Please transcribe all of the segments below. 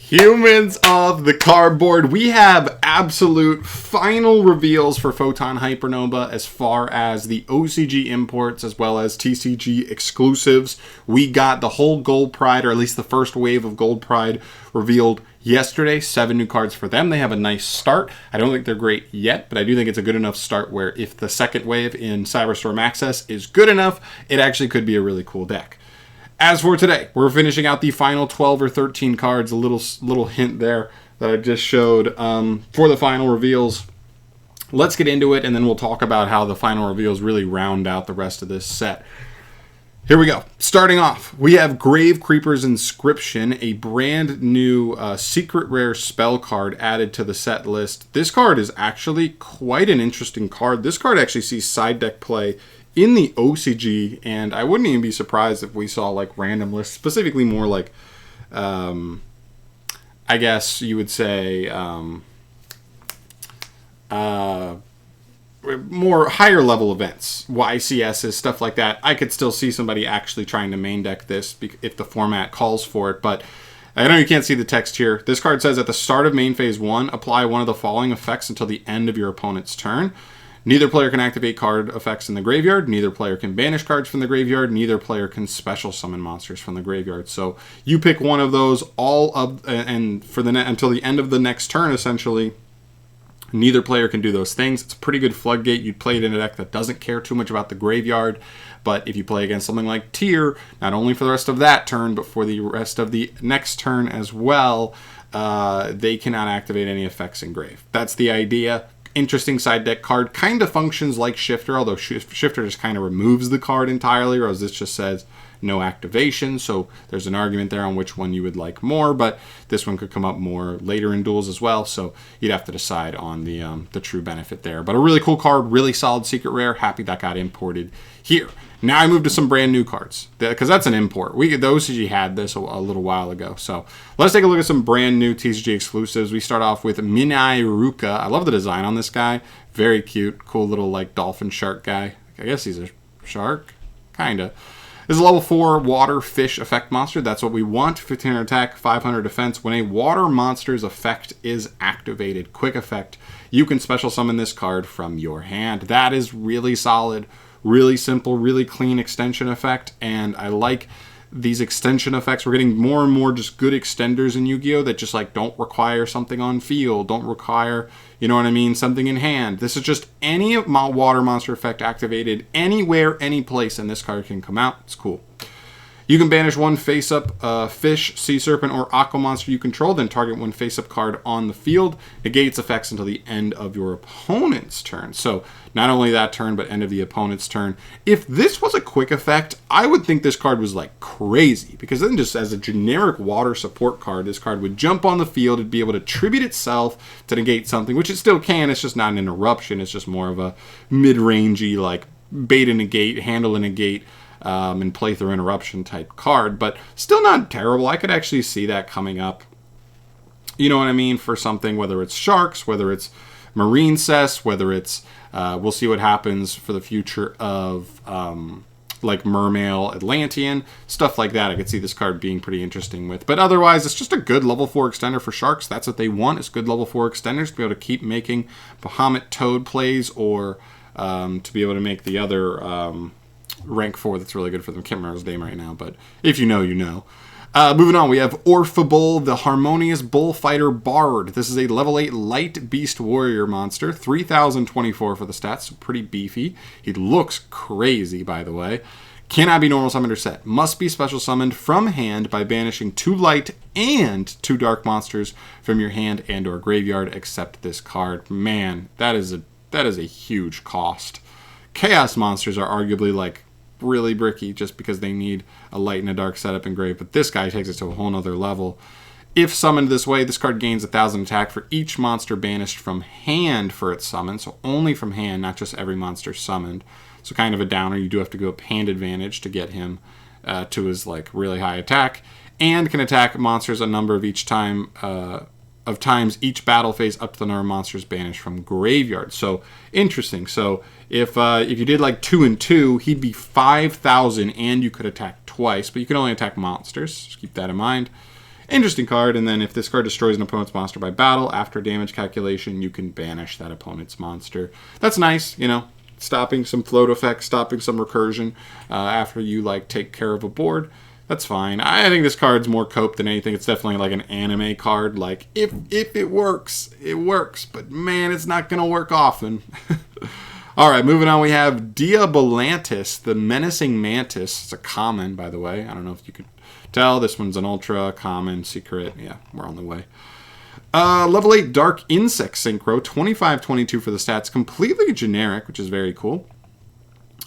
Humans of the cardboard, we have absolute final reveals for PHOTON HYPERNOVA as far as the OCG imports as well as TCG exclusives. We got the whole Gold Pride, or at least the first wave of Gold Pride, revealed yesterday. 7 new cards for them. They have a nice start. I don't think they're great yet, but I do think it's a good enough start where if the second wave in Cyberstorm Access is good enough, it actually could be a really cool deck. As for today, we're finishing out the final 12 or 13 cards. A little hint there that I just showed for the final reveals. Let's get into it, and then we'll talk about how the final reveals really round out the rest of this set. Here we go. Starting off, we have Gravecreepers Inscription, a brand new secret rare spell card added to the set list. This card is actually quite an interesting card. This card actually sees side deck play in the OCG, and I wouldn't even be surprised if we saw like random lists, specifically more like, I guess you would say, more higher level events, YCSs, stuff like that. I could still see somebody actually trying to main deck this if the format calls for it, but I know you can't see the text here. This card says at the start of main phase 1, apply one of the following effects until the end of your opponent's turn. Neither player can activate card effects in the graveyard. Neither player can banish cards from the graveyard. Neither player can special summon monsters from the graveyard. So you pick one of those, and for until the end of the next turn, essentially, neither player can do those things. It's a pretty good floodgate. You'd play it in a deck that doesn't care too much about the graveyard. But if you play against something like Tier, not only for the rest of that turn, but for the rest of the next turn as well, they cannot activate any effects in grave. That's the idea. Interesting side deck card. Kind of functions like Shifter, although Shifter just kind of removes the card entirely, whereas this just says no activation. So there's an argument there on which one you would like more, but this one could come up more later in duels as well. So you'd have to decide on the true benefit there. But a really cool card, really solid secret rare. Happy that got imported here. Now I move to some brand new cards, because that's an import. The OCG had this a little while ago. So let's take a look at some brand new TCG exclusives. We start off with Minai Ruka. I love the design on this guy. Very cute. Cool little like dolphin shark guy. I guess he's a shark. Kinda. This is a level 4 water fish effect monster. That's what we want. 1500 attack, 500 defense. When a water monster's effect is activated, quick effect, you can special summon this card from your hand. That is really solid. Really simple, really clean extension effect, and I like these extension effects. We're getting more and more just good extenders in Yu-Gi-Oh! That just like don't require something on field, don't require, you know what I mean, something in hand. This is just any water monster effect activated anywhere, any place, and this card can come out. It's cool. You can banish one face-up fish, sea serpent, or aqua monster you control, then target one face-up card on the field. Negates effects until the end of your opponent's turn. So not only that turn, but end of the opponent's turn. If this was a quick effect, I would think this card was like crazy, because then just as a generic water support card, this card would jump on the field, it'd be able to tribute itself to negate something, which it still can. It's just not an interruption. It's just more of a mid-rangey, like bait a negate, handle a negate, and play through interruption type card, but still not terrible. I could actually see that coming up, you know what I mean, for something, whether it's sharks, whether it's marine cess, whether it's we'll see what happens for the future of like Mermaid Atlantean, stuff like that. I could see this card being pretty interesting with, but otherwise it's just a good level 4 extender for sharks. That's what they want, is good level 4 extenders to be able to keep making Bahamut Toad plays, or to be able to make the other rank 4 that's really good for them. Can't remember his name right now, but if you know, you know. Moving on, we have Orphe Bull, the Harmonious Bullfighter Bard. This is a level 8 light beast warrior monster. 3024 for the stats, so pretty beefy. He looks crazy, by the way. Cannot be normal summoned or set. Must be special summoned from hand by banishing 2 light and 2 dark monsters from your hand and or graveyard, except this card. Man, that is a huge cost. Chaos monsters are arguably like really bricky just because they need a light and a dark setup in grave, but this guy takes it to a whole nother level. If summoned this way, this card gains 1000 attack for each monster banished from hand for its summon, so only from hand, not just every monster summoned. So kind of a downer. You do have to go up hand advantage to get him to his like really high attack, and can attack monsters a number of times each battle phase up to the number of monsters banished from graveyard. So interesting. So if you did like 2 and 2, he'd be 5,000, and you could attack twice, but you can only attack monsters. Just keep that in mind. Interesting card. And then if this card destroys an opponent's monster by battle, after damage calculation, you can banish that opponent's monster. That's nice, you know, stopping some float effects, stopping some recursion after you, like, take care of a board. That's fine. I think this card's more cope than anything. It's definitely like an anime card. Like, if it works, it works. But, man, it's not going to work often. All right, moving on, we have Diabolantis, the Menacing Mantis. It's a common, by the way. I don't know if you could tell. This one's an ultra, common, secret. Yeah, we're on the way. Level 8 Dark Insect Synchro, 25-22 for the stats. Completely generic, which is very cool.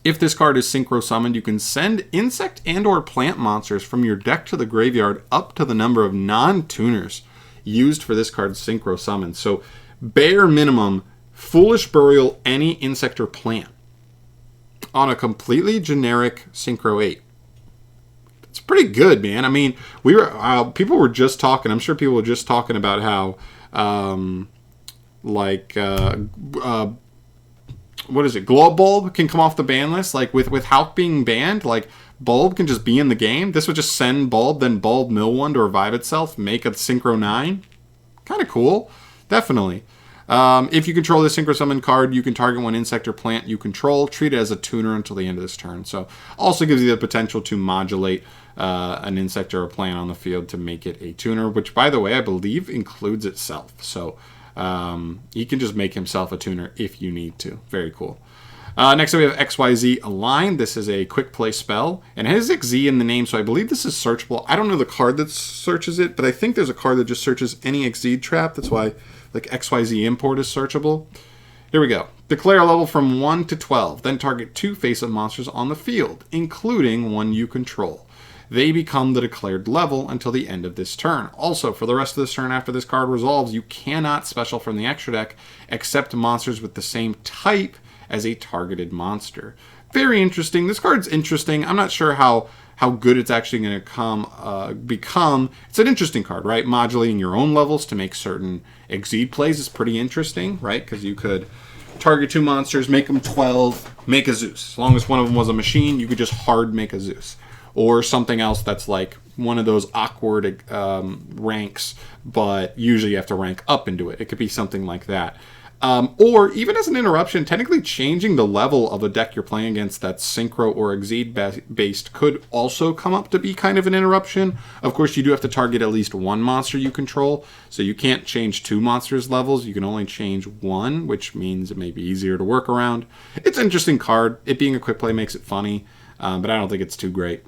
If this card is synchro summoned, you can send insect and or plant monsters from your deck to the graveyard up to the number of non-tuners used for this card's synchro summon. So, bare minimum, Foolish Burial any insect or plant on a completely generic Synchro 8. It's pretty good, man. I mean, people were just talking, I'm sure people were just talking about how, what is it, Glow Bulb can come off the ban list. Like, with Hulk being banned, like, Bulb can just be in the game. This would just send Bulb, then Bulb mill one to revive itself, make a Synchro 9. Kind of cool. Definitely. If you control the Synchro Summon card, you can target one insect or plant you control, treat it as a tuner until the end of this turn. So, also gives you the potential to modulate an insect or a plant on the field to make it a tuner, which, by the way, I believe includes itself. So, he can just make himself a tuner if you need to. Very cool. Next up, we have XYZ Align. This is a quick play spell, and it has XZ in the name, so I believe this is searchable. I don't know the card that searches it, but I think there's a card that just searches any XZ trap. That's why, like, XYZ Import is searchable. Here we go. Declare a level from 1 to 12, then target 2 face-up monsters on the field, including one you control. They become the declared level until the end of this turn. Also, for the rest of this turn after this card resolves, you cannot special from the extra deck except monsters with the same type as a targeted monster. Very interesting. This card's interesting. I'm not sure how good it's actually going to become. It's an interesting card, right? Modulating your own levels to make certain Exceed plays is pretty interesting, right? Because you could target 2 monsters, make them 12, make a Zeus. As long as one of them was a machine, you could just hard make a Zeus. Or something else that's like one of those awkward ranks, but usually you have to rank up into it. It could be something like that. Or even as an interruption, technically changing the level of a deck you're playing against that's synchro or exceed based could also come up to be kind of an interruption. Of course, you do have to target at least one monster you control, so you can't change 2 monsters' levels. You can only change 1, which means it may be easier to work around. It's an interesting card. It being a quick play makes it funny, but I don't think it's too great.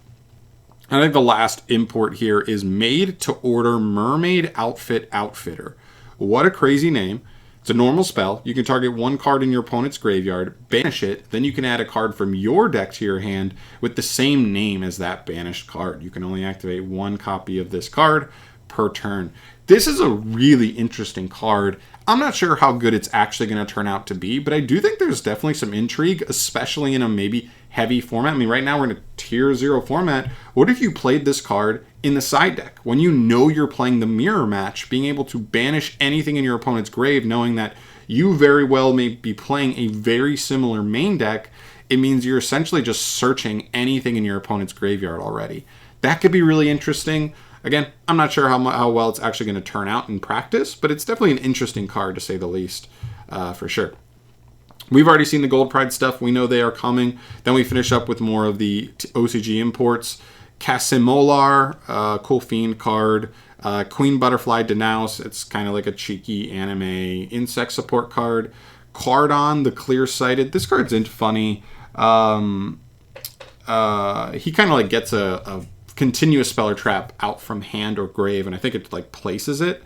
I think the last import here is Made to Order Mermaid Outfitter. What a crazy name. It's a normal spell. You can target 1 card in your opponent's graveyard, banish it, then you can add a card from your deck to your hand with the same name as that banished card. You can only activate 1 copy of this card per turn. This is a really interesting card. I'm not sure how good it's actually going to turn out to be, but I do think there's definitely some intrigue, especially in a maybe heavy format. I mean, right now we're in a tier 0 format. What if you played this card in the side deck? When you know you're playing the mirror match, being able to banish anything in your opponent's grave, knowing that you very well may be playing a very similar main deck, it means you're essentially just searching anything in your opponent's graveyard already. That could be really interesting. Again, I'm not sure how well it's actually going to turn out in practice, but it's definitely an interesting card to say the least, for sure. We've already seen the Gold Pride stuff. We know they are coming. Then we finish up with more of the OCG imports. Casimolar, cool Fiend card. Queen Butterfly Denounce. It's kind of like a cheeky anime insect support card. Cardon, the Clear-Sighted. This card's funny. He kind of like gets a continuous spell or trap out from hand or grave, and I think it like places it.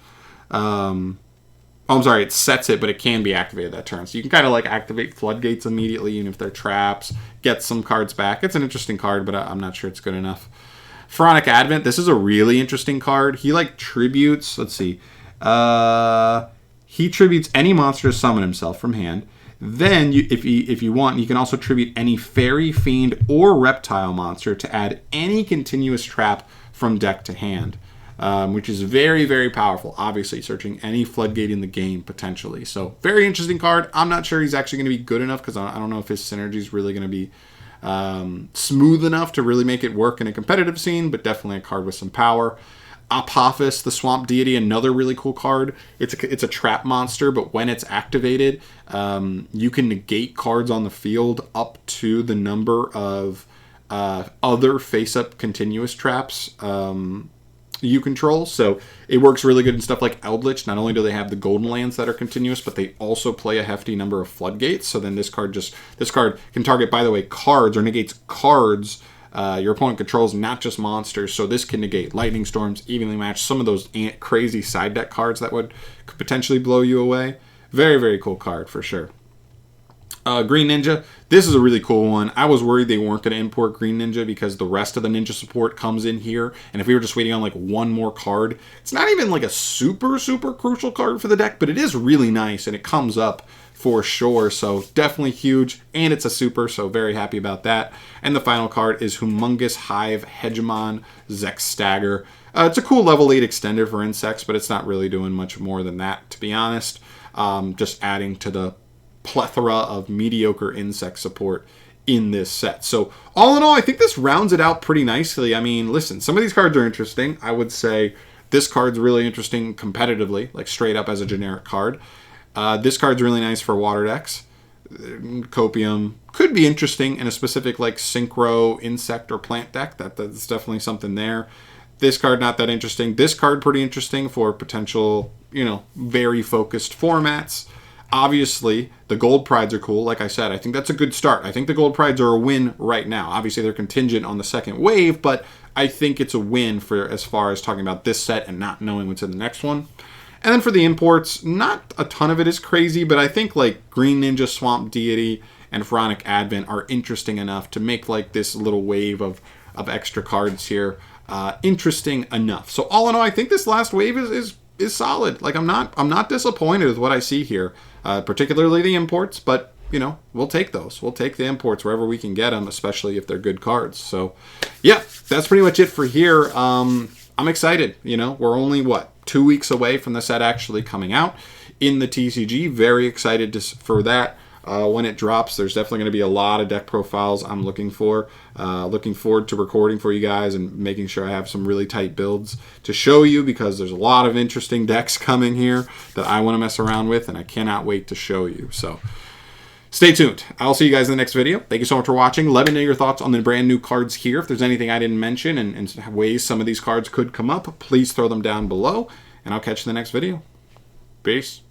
It sets it, but it can be activated that turn. So you can kind of like activate Floodgates immediately, even if they're traps, get some cards back. It's an interesting card, but I'm not sure it's good enough. Pharaonic Advent, this is a really interesting card. He like tributes, let's see. He tributes any monster to summon himself from hand. Then, if you want, you can also tribute any fairy, fiend, or reptile monster to add any continuous trap from deck to hand, which is very, very powerful. Obviously, searching any floodgate in the game, potentially. So, very interesting card. I'm not sure he's actually going to be good enough, because I don't know if his synergy is really going to be smooth enough to really make it work in a competitive scene, but definitely a card with some power. Apophis, the Swamp Deity, another really cool card. It's a trap monster, but when it's activated, you can negate cards on the field up to the number of other face-up continuous traps you control. So it works really good in stuff like Eldritch. Not only do they have the golden lands that are continuous, but they also play a hefty number of floodgates. So then this card can target, by the way, cards or negates cards your opponent controls, not just monsters. So this can negate lightning storms, evenly match, some of those crazy side deck cards that could potentially blow you away. Very, very cool card for sure. Green Ninja. This is a really cool one. I was worried they weren't going to import Green Ninja because the rest of the Ninja support comes in here. And if we were just waiting on like one more card, it's not even like a super, super crucial card for the deck, but it is really nice and it comes up for sure. So definitely huge. And it's a super, so very happy about that. And the final card is Humongous Hive Hegemon Zex Stagger. It's a cool level 8 extender for insects, but it's not really doing much more than that, to be honest. Just adding to the plethora of mediocre insect support in this set. So all in all, I think this rounds it out pretty nicely. I mean, listen, some of these cards are interesting. I would say this card's really interesting competitively, like straight up as a generic card. This card's really nice for water decks. Copium could be interesting in a specific like synchro insect or plant deck. That's definitely something there. This card not that interesting. This card pretty interesting for potential, very focused formats. Obviously, the gold prides are cool. Like I said, I think that's a good start. I think the gold prides are a win right now. Obviously, they're contingent on the second wave, but I think it's a win for as far as talking about this set and not knowing what's in the next one. And then for the imports, not a ton of it is crazy, but I think like Green Ninja, Swamp Deity, and Pharaonic Advent are interesting enough to make like this little wave of extra cards here interesting enough. So all in all, I think this last wave is solid. Like I'm not disappointed with what I see here, particularly the imports, but we'll take those. We'll take the imports wherever we can get them, especially if they're good cards. So yeah, that's pretty much it for here. I'm excited. We're only 2 weeks away from the set actually coming out in the TCG. Very excited for that. When it drops, there's definitely going to be a lot of deck profiles I'm looking for. Looking forward to recording for you guys and making sure I have some really tight builds to show you, because there's a lot of interesting decks coming here that I want to mess around with, and I cannot wait to show you. So stay tuned. I'll see you guys in the next video. Thank you so much for watching. Let me know your thoughts on the brand new cards here. If there's anything I didn't mention and ways some of these cards could come up, please throw them down below, and I'll catch you in the next video. Peace.